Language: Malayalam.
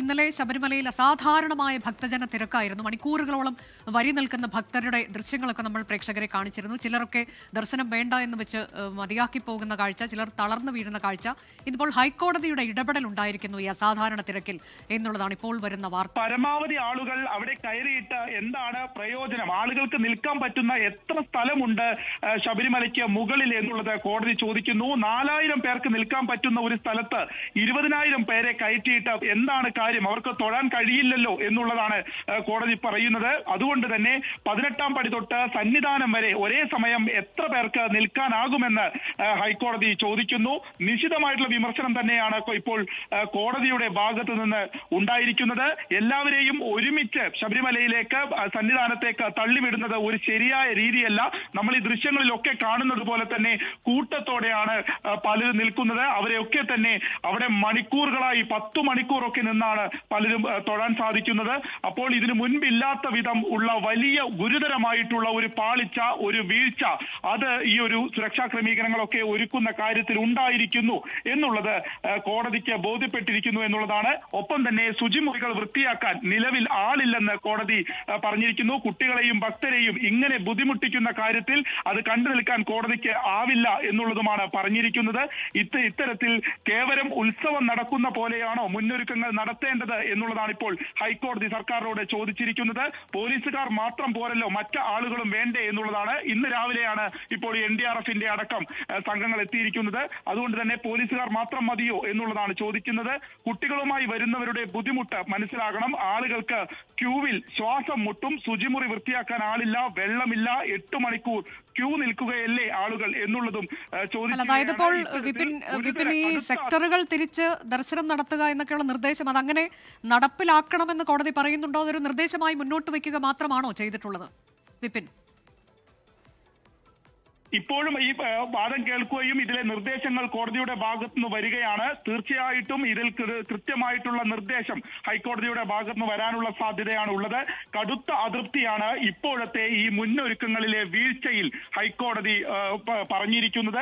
ഇന്നലെ ശബരിമലയിൽ അസാധാരണമായ ഭക്തജന തിരക്കായിരുന്നു. മണിക്കൂറുകളോളം വരി നിൽക്കുന്ന ഭക്തരുടെ ദൃശ്യങ്ങളൊക്കെ നമ്മൾ പ്രേക്ഷകരെ കാണിച്ചിരുന്നു. ചിലരൊക്കെ ദർശനം വേണ്ട എന്ന് വെച്ച് മതിയാക്കി പോകുന്ന കാഴ്ച, ചിലർ തളർന്നു വീഴുന്ന കാഴ്ച. ഇതിപ്പോൾ ഹൈക്കോടതിയുടെ ഇടപെടൽ ഉണ്ടായിരിക്കുന്നു ഈ അസാധാരണ തിരക്കിൽ എന്നുള്ളതാണ് ഇപ്പോൾ വരുന്ന വാർത്ത. പരമാവധി ആളുകൾ അവിടെ കയറിയിട്ട് എന്താണ് പ്രയോജനം? ആളുകൾക്ക് നിൽക്കാൻ പറ്റുന്ന എത്ര സ്ഥലമുണ്ട് ശബരിമലയ്ക്ക് മുകളിൽ എന്നുള്ളത് കോടതി ചോദിക്കുന്നു. 4000 പേർക്ക് നിൽക്കാൻ പറ്റുന്ന ഒരു സ്ഥലത്ത് 20,000 പേരെ കയറ്റിയിട്ട് എന്താണ് കാര്യം? അവർക്ക് തൊഴാൻ കഴിയില്ലല്ലോ എന്നുള്ളതാണ് കോടതി പറയുന്നത്. അതുകൊണ്ട് തന്നെ 18ാം പടി തൊട്ട് സന്നിധാനം വരെ ഒരേ സമയം എത്ര പേർക്ക് നിൽക്കാനാകുമെന്ന് ഹൈക്കോടതി ചോദിക്കുന്നു. നിശിതമായിട്ടുള്ള വിമർശനം തന്നെയാണ് ഇപ്പോൾ കോടതിയുടെ ഭാഗത്ത് നിന്ന് ഉണ്ടായിരിക്കുന്നത്. എല്ലാവരെയും ഒരുമിച്ച് ശബരിമലയിലേക്ക് സന്നിധാനത്തേക്ക് തള്ളിവിടുന്നത് ഒരു ശരിയായ രീതിയല്ല. നമ്മൾ ഈ ദൃശ്യങ്ങളിലൊക്കെ കാണുന്നത് പോലെ തന്നെ കൂട്ടത്തോടെയാണ് പലരും നിൽക്കുന്നത്. അവരെയൊക്കെ തന്നെ അവിടെ മണിക്കൂറുകളായി 10 മണിക്കൂറൊക്കെ നിന്നാണ് പലരും തൊഴാൻ സാധിക്കുന്നത്. അപ്പോൾ ഇതിനു മുൻപില്ലാത്ത വിധം ഉള്ള വലിയ ഗുരുതരമായിട്ടുള്ള ഒരു പാളിച്ച, ഒരു വീഴ്ച, അത് ഈ ഒരു സുരക്ഷാ ക്രമീകരണങ്ങളൊക്കെ ഒരുക്കുന്ന കാര്യത്തിൽ ഉണ്ടായിരിക്കുന്നു എന്നുള്ളത് കോടതിക്ക് ബോധ്യപ്പെട്ടിരിക്കുന്നു എന്നുള്ളതാണ്. ഒപ്പം തന്നെ ശുചിമുറികൾ വൃത്തിയാക്കാൻ നിലവിൽ ആളില്ലെന്ന് കോടതി പറഞ്ഞിരിക്കുന്നു. കുട്ടികളെയും ഭക്തരെയും ഇങ്ങനെ ബുദ്ധിമുട്ടിക്കുന്ന കാര്യത്തിൽ അത് കണ്ടു നിൽക്കാൻ കോടതിക്ക് ആവില്ല എന്നുള്ളതുമാണ് പറഞ്ഞിരിക്കുന്നത്. ഇത്തരത്തിൽ കേവലം ഉത്സവം നടക്കുന്ന പോലെയാണോ മുന്നൊരുക്കങ്ങൾ നടത്തേണ്ടത് എന്നുള്ളതാണ് ഇപ്പോൾ ഹൈക്കോടതി സർക്കാരിനോട് ചോദിച്ചിരിക്കുന്നത്. പോലീസുകാർ മാത്രം പോരല്ലോ, മറ്റ് ആളുകളും വേണ്ടേ എന്നുള്ളതാണ്. ഇന്ന് രാവിലെയാണ് ഇപ്പോൾ NDRFന്റെ അടക്കം സംഘങ്ങൾ എത്തിയിരിക്കുന്നത്. അതുകൊണ്ട് തന്നെ പോലീസുകാർ മാത്രം മതിയോ എന്നുള്ളതാണ് ചോദിക്കുന്നത്. കുട്ടികളുമായി വരുന്നവരുടെ ബുദ്ധിമുട്ട് മനസ്സിലാകണം. ആളുകൾക്ക് ക്യൂവിൽ ശ്വാസം മുട്ടും, ശുചിമുറി വൃത്തിയാക്കാൻ ആളില്ല, വെള്ളമില്ല, 8 മണിക്കൂർ ക്യൂ നിൽക്കുകയല്ലേ ആളുകൾ എന്നുള്ളതും ചോദിച്ചു. ഈ സെക്ടറുകൾ തിരിച്ച് ദർശനം നടത്തുക എന്നൊക്കെയുള്ള നിർദ്ദേശം അതങ്ങനെ നടപ്പിലാക്കണമെന്ന് കോടതി പറയുന്നുണ്ടോ? അതൊരു നിർദ്ദേശമായി മുന്നോട്ട് വയ്ക്കുക മാത്രമാണോ ചെയ്തിട്ടുള്ളത്? വിപിൻ, ഇപ്പോഴും ഈ വാദം കേൾക്കുകയും ഇതിലെ നിർദ്ദേശങ്ങൾ കോടതിയുടെ ഭാഗത്തുനിന്ന് വരികയാണ്. തീർച്ചയായിട്ടും ഇതിൽ കൃത്യമായിട്ടുള്ള നിർദ്ദേശം ഹൈക്കോടതിയുടെ ഭാഗത്തുനിന്ന് വരാനുള്ള സാധ്യതയാണ് ഉള്ളത്. കടുത്ത അതൃപ്തിയാണ് ഇപ്പോഴത്തെ ഈ മുന്നൊരുക്കങ്ങളിലെ വീഴ്ചയിൽ ഹൈക്കോടതി പറഞ്ഞിരിക്കുന്നത്.